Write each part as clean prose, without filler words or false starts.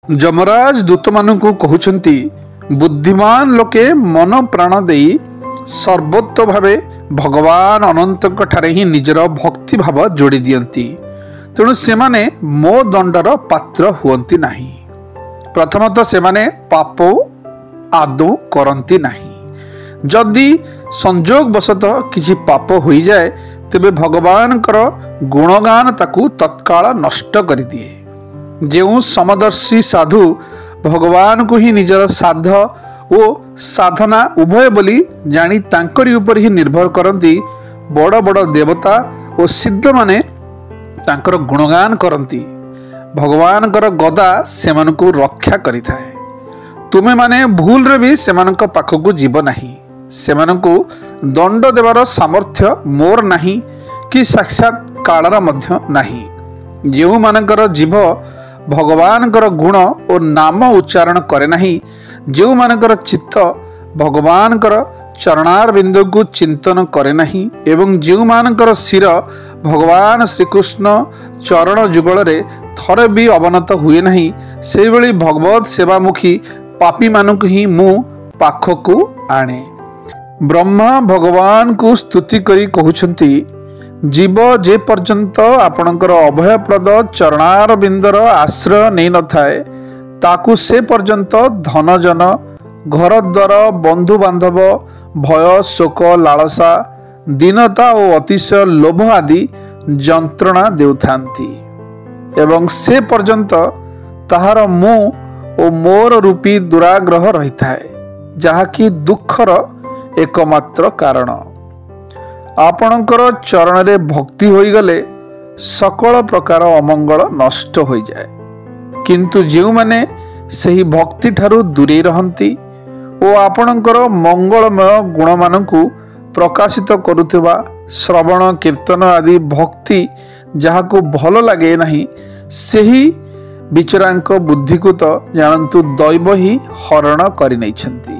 ଯମରାଜ ଦୂତମାନଙ୍କୁ କହୁଛନ୍ତି, ବୁଦ୍ଧିମାନ ଲୋକେ ମନ ପ୍ରାଣ ଦେଇ ସର୍ବୋତ୍ତ ଭାବେ ଭଗବାନ ଅନନ୍ତଙ୍କ ଠାରେ ହିଁ ନିଜର ଭକ୍ତି ଭାବ ଯୋଡ଼ି ଦିଅନ୍ତି। ତେଣୁ ସେମାନେ ମୋ ଦଣ୍ଡର ପାତ୍ର ହୁଅନ୍ତି ନାହିଁ। ପ୍ରଥମତଃ ସେମାନେ ପାପ ଆଦୌ କରନ୍ତି ନାହିଁ। ଯଦି ସଂଯୋଗବଶତଃ କିଛି ପାପ ହୋଇଯାଏ ତେବେ ଭଗବାନଙ୍କର ଗୁଣଗାନ ତାକୁ ତତ୍କାଳ ନଷ୍ଟ କରିଦିଏ। ଯେଉଁ ସମଦର୍ଶୀ ସାଧୁ ଭଗବାନଙ୍କୁ ହିଁ ନିଜର ସାଧ ଓ ସାଧନା ଉଭୟ ବୋଲି ଜାଣି ତାଙ୍କରି ଉପରେ ହିଁ ନିର୍ଭର କରନ୍ତି, ବଡ଼ ବଡ଼ ଦେବତା ଓ ସିଦ୍ଧମାନେ ତାଙ୍କର ଗୁଣଗାନ କରନ୍ତି। ଭଗବାନଙ୍କର ଗଦା ସେମାନଙ୍କୁ ରକ୍ଷା କରିଥାଏ। ତୁମେମାନେ ଭୁଲରେ ବି ସେମାନଙ୍କ ପାଖକୁ ଯିବ ନାହିଁ। ସେମାନଙ୍କୁ ଦଣ୍ଡ ଦେବାର ସାମର୍ଥ୍ୟ ମୋର ନାହିଁ କି ସାକ୍ଷାତ କାଳର ମଧ୍ୟ ନାହିଁ। ଯେଉଁମାନଙ୍କର ଜୀବ ଭଗବାନଙ୍କର ଗୁଣ ଓ ନାମ ଉଚ୍ଚାରଣ କରେ ନାହିଁ, ଯେଉଁମାନଙ୍କର ଚିତ୍ତ ଭଗବାନଙ୍କର ଚରଣାରବିନ୍ଦକୁ ଚିନ୍ତନ କରେ ନାହିଁ ଏବଂ ଯେଉଁମାନଙ୍କର ଶିର ଭଗବାନ ଶ୍ରୀକୃଷ୍ଣ ଚରଣ ଯୁଗଳରେ ଥରେ ବି ଅବନତ ହୁଏ ନାହିଁ, ସେହିଭଳି ଭଗବତ ସେବାମୁଖୀ ପାପୀମାନଙ୍କୁ ହିଁ ମୁଁ ପାଖକୁ ଆଣେ। ବ୍ରହ୍ମା ଭଗବାନଙ୍କୁ ସ୍ତୁତି କରି କହୁଛନ୍ତି, ଜୀବ ଯେ ପର୍ଯ୍ୟନ୍ତ ଆପଣଙ୍କର ଅଭୟପ୍ରଦ ଚରଣାରବିନ୍ଦର ଆଶ୍ରୟ ନେଇନଥାଏ, ତାକୁ ସେ ପର୍ଯ୍ୟନ୍ତ ଧନଜନ, ଘରଦ୍ୱାର, ବନ୍ଧୁବାନ୍ଧବ, ଭୟ, ଶୋକ, ଲାଳସା, ଦୀନତା ଓ ଅତିଶୟ ଲୋଭ ଆଦି ଯନ୍ତ୍ରଣା ଦେଉଥାନ୍ତି ଏବଂ ସେ ପର୍ଯ୍ୟନ୍ତ ତାହାର ମୁଁ ଓ ମୋର ରୂପୀ ଦୁରାଗ୍ରହ ରହିଥାଏ, ଯାହାକି ଦୁଃଖର ଏକମାତ୍ର କାରଣ। ଆପଣଙ୍କର ଚରଣରେ ଭକ୍ତି ହୋଇଗଲେ ସକଳ ପ୍ରକାର ଅମଙ୍ଗଳ ନଷ୍ଟ ହୋଇଯାଏ। କିନ୍ତୁ ଯେଉଁମାନେ ସେହି ଭକ୍ତି ଠାରୁ ଦୂରେଇ ରହନ୍ତି ଓ ଆପଣଙ୍କର ମଙ୍ଗଳମୟ ଗୁଣମାନଙ୍କୁ ପ୍ରକାଶିତ କରୁଥିବା ଶ୍ରବଣ କୀର୍ତ୍ତନ ଆଦି ଭକ୍ତି ଯାହାକୁ ଭଲ ଲାଗେ ନାହିଁ, ସେହି ବିଚରାଙ୍କ ବୁଦ୍ଧିକୁ ତ ଜାଣନ୍ତୁ ଦୈବ ହିଁ ହରଣ କରିନେଇଛନ୍ତି।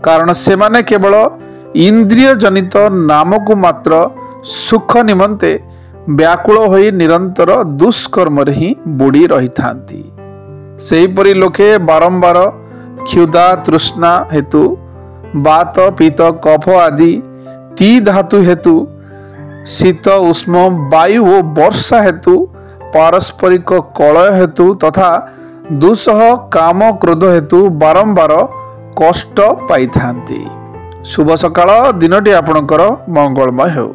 କାରଣ ସେମାନେ କେବଳ ଇନ୍ଦ୍ରିୟ ଜନିତ ନାମକୁ ମାତ୍ର ସୁଖ ନିମନ୍ତେ ବ୍ୟାକୁଳ ହୋଇ ନିରନ୍ତର ଦୁଷ୍କର୍ମରେ ହିଁ ବୁଡ଼ି ରହିଥାନ୍ତି। ସେହିପରି ଲୋକେ ବାରମ୍ବାର କ୍ଷୁଧା ତୃଷ୍ଣା ହେତୁ, ବାତ ପିତ କଫ ଆଦି ତି ଧାତୁ ହେତୁ, ଶୀତ ଉଷ୍ମ ବାୟୁ ଓ ବର୍ଷା ହେତୁ, ପାରସ୍ପରିକ କଳୟ ହେତୁ ତଥା ଦୁଃସହ କାମ କ୍ରୋଧ ହେତୁ ବାରମ୍ବାର କଷ୍ଟ ପାଇଥାନ୍ତି। ଶୁଭ ସକାଳ, ଦିନଟି ଆପଣଙ୍କର ମଙ୍ଗଳମୟ ହେଉ।